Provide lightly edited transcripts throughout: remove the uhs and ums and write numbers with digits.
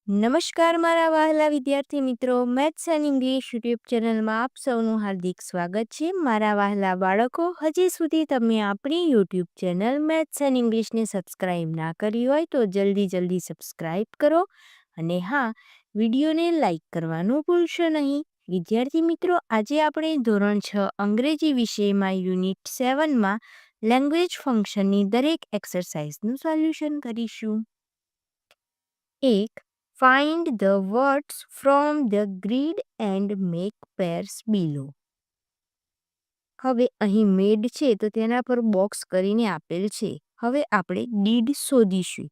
નમસ્કાર મારા વહાલા વિદ્યાર્થી મિત્રો, મેથ્સ એન્ડ ઇંગ્લિશ યુટ્યુબ ચેનલમાં આપ સૌનું હાર્દિક સ્વાગત છે. મારા વહાલા બાળકો, હજી સુધી તમે આપણી યુટ્યુબ ચેનલ મેથ્સ એન્ડ ઇંગ્લિશને સબસ્ક્રાઈબ ના કરી હોય તો જલ્દી સબસ્ક્રાઈબ કરો અને હા, વિડીયોને લાઈક કરવાનું ભૂલશો નહીં. વિદ્યાર્થી મિત્રો, આજે આપણે ધોરણ 6 અંગ્રેજી વિષયમાં યુનિટ 7માં લેંગ્વેજ ફંક્શનની દરેક એક્સરસાઇઝનું સોલ્યુશન કરીશું. 1. Find the words from the grid and make pairs below. હવે અહીં મેડ છે તો તેના પર બોક્સ કરીને આપેલ છે. હવે આપણે ડીડ શોધીશું.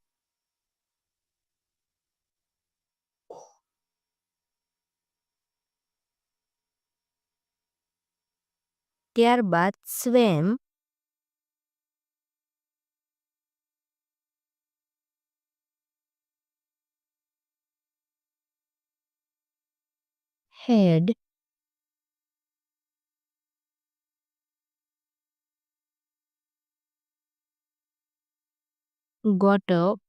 ત્યારબાદ સ્વેમ, હેડ, got up,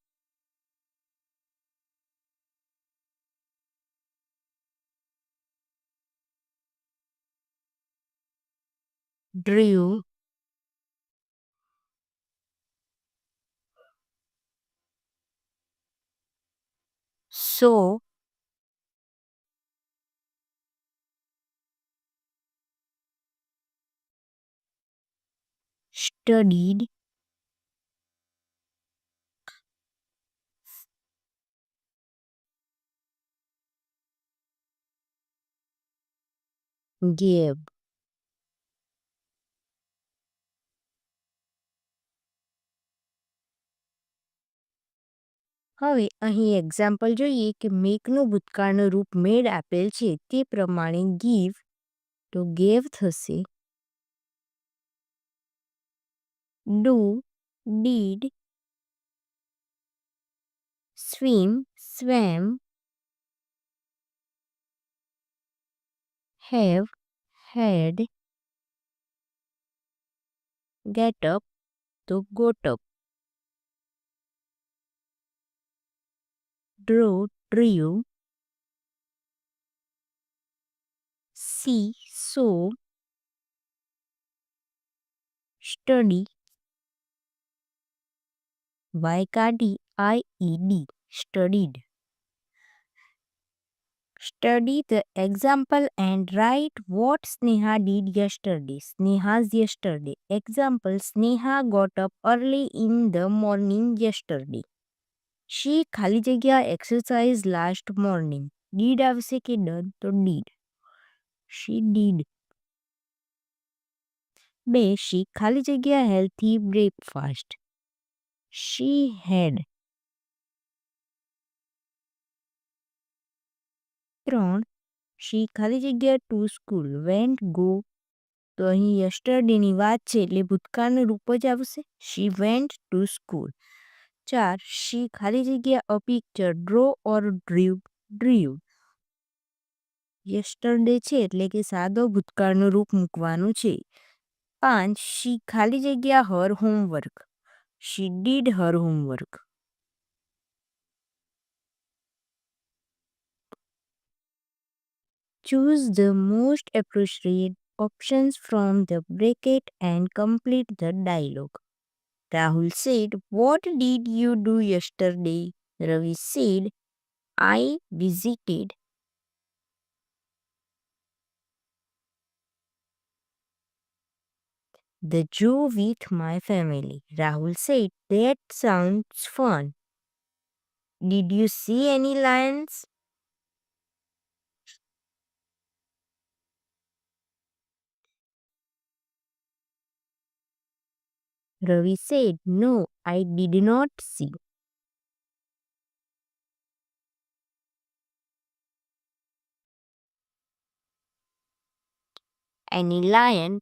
drew, saw, studied, gave. હવે અહીં એક્ઝામ્પલ જોઈએ કે મેકનું ભૂતકાળનું રૂપ મેડ આપેલ છે તે પ્રમાણે ગીવ તો ગેવ થશે. Do, did, swim, swam, have, had, get up તો got up, draw, drew, see, saw, study, YKDIED, studied. Study the example and write what Sneha did yesterday. Sneha's yesterday. Example: Sneha got up early in the morning yesterday. She ખાલી જગ્યા exercise last morning. Did આવશે કે done? તો did. She did. 2. She ખાલી જગ્યા healthy breakfast. She had. 3. She ખાલી જગ્યા to school. Went, go. તો અહીં યસ્ટરડેની વાત છે એટલે ભૂતકાળનું રૂપ જ આવશે. She went to school. 4. She ખાલી જગ્યા a picture. Draw or drew. Yesterday છે એટલે કે સાદો ભૂતકાળનું રૂપ મૂકવાનું છે. 5. She ખાલી જગ્યા her homework. She did her homework. Choose the most appropriate options from the bracket and complete the dialogue. Rahul said, "What did you do yesterday?" Ravi said, "I visited the zoo with my family." Rahul said, "That sounds fun." Did you see any lions? Ravi said, "No, I did not see." Any lion,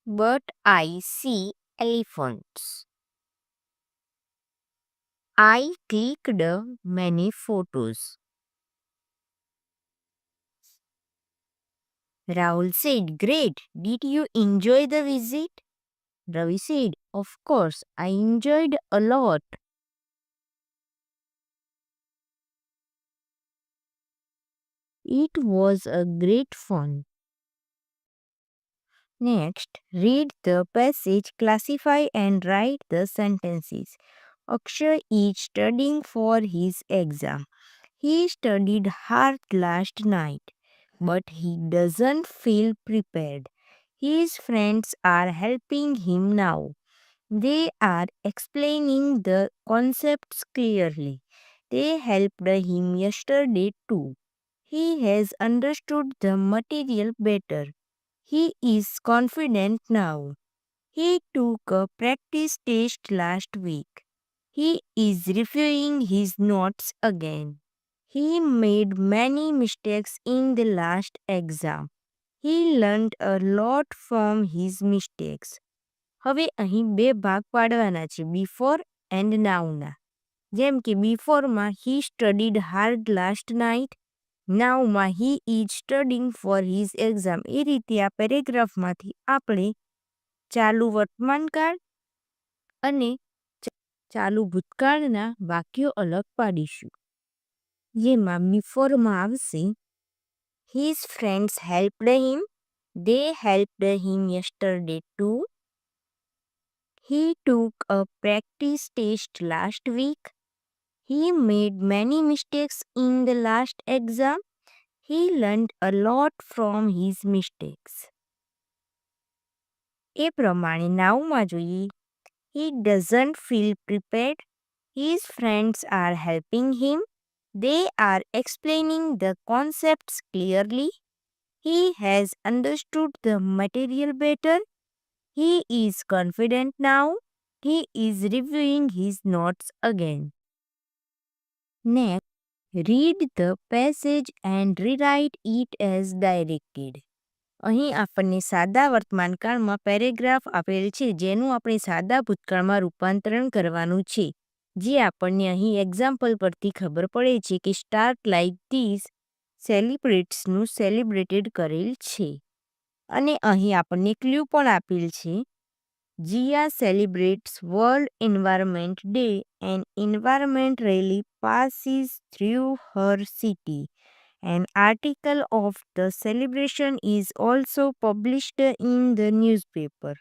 but I see elephants. I clicked many photos. Rahul said, "Great. Did you enjoy the visit?" Ravi said, "Of course, I enjoyed a lot." It was a great fun. Next, read the passage, classify and write the sentences. Akshay is studying for his exam. He studied hard last night, but he doesn't feel prepared. His friends are helping him now. They are explaining the concepts clearly. They helped him yesterday too. He has understood the material better. He is confident now. He took a practice test last week. He is reviewing his notes again. He made many mistakes in the last exam. He learned a lot from his mistakes. હવે અહીં બે ભાગ પાડવાના છે before and નાઉના. જેમ કે બિફોરમાં he studied hard last night, નાઉમાં he is studying for his exam. એ રીતે આ પેરેગ્રાફમાંથી આપણે ચાલુ વર્તમાનકાળ અને ચાલુ ભૂતકાળના વાક્યો અલગ પાડીશું. જેમાં બિફોરમાં આવશે his friends helped him. They helped him yesterday too. He took a practice test last week. He made many mistakes in the last exam. He learned a lot from his mistakes. એ પ્રમાણે નાઉમાં જોઈએ he doesn't feel prepared. His friends are helping him. They are explaining the concepts clearly. He has understood the material better. He is confident now. He is reviewing his notes again. Next, read the passage and rewrite it as directed. અહીં આપણને સાદા વર્તમાનકાળમાં paragraph આપેલ છે જેનું આપણે સાદા ભૂતકાળમાં રૂપાંતરણ કરવાનું છે. જે આપણને અહીં એક્ઝામ્પલ પરથી ખબર પડે છે કે સ્ટાર્ટ લાઇક ધીસ સેલિબ્રેટ્સનું સેલિબ્રેટેડ કરેલ છે. અને અહીં આપણને ક્લ્યુ પણ આપેલ છે. Jia celebrates World Environment Day. An environment rally passes through her city. An article of the celebration is also published in the newspaper.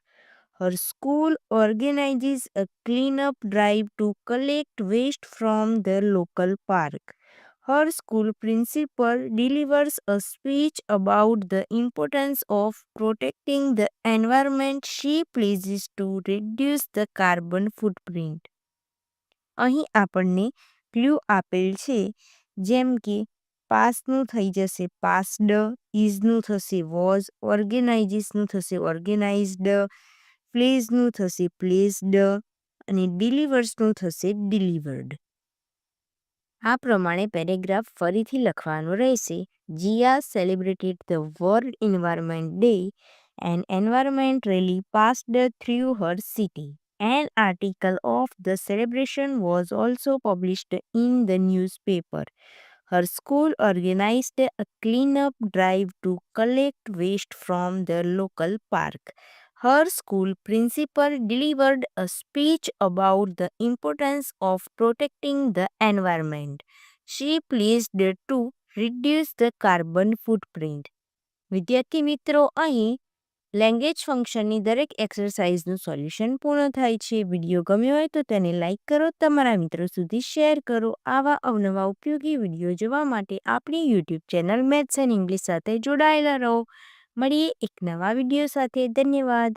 Her school organizes a cleanup drive to collect waste from the local park. Her school principal delivers a speech about the importance of protecting the environment. She pledges to reduce the carbon footprint. અહીં આપણને clue આપેલ છે જેમ કે પાસનું થઈ જશે passed, ઇઝનું થશે was, ઓર્ગેનાઇઝીસનું થશે ઓર્ગેનાઇઝડ, પ્લેઝનું થશે પ્લેઝડ અને ડિલિવર્સનું થશે ડિલિવર્ડ. આ પ્રમાણે પેરેગ્રાફ ફરીથી લખવાનો રહેશે. Jia celebrated the World Environment Day. An environment rally passed through her city. An article of the celebration was also published in the newspaper. Her school organized a cleanup drive to collect waste from the local park. Her school principal delivered a speech about the importance of protecting the environment. She pledged to reduce the carbon footprint. વિદ્યાર્થી મિત્રો, અહીં language ફંક્શનની દરેક એક્સરસાઇઝનું solution પૂર્ણ થાય છે. Video ગમ્યો હોય તો તેને લાઇક કરો, તમારા મિત્રો સુધી શેર કરો. આવા અવનવા ઉપયોગી વિડીયો જોવા માટે આપણી YouTube channel maths and English સાથે જોડાયેલા રહો. મળીએ એક નવા વિડીયો સાથે. ધન્યવાદ.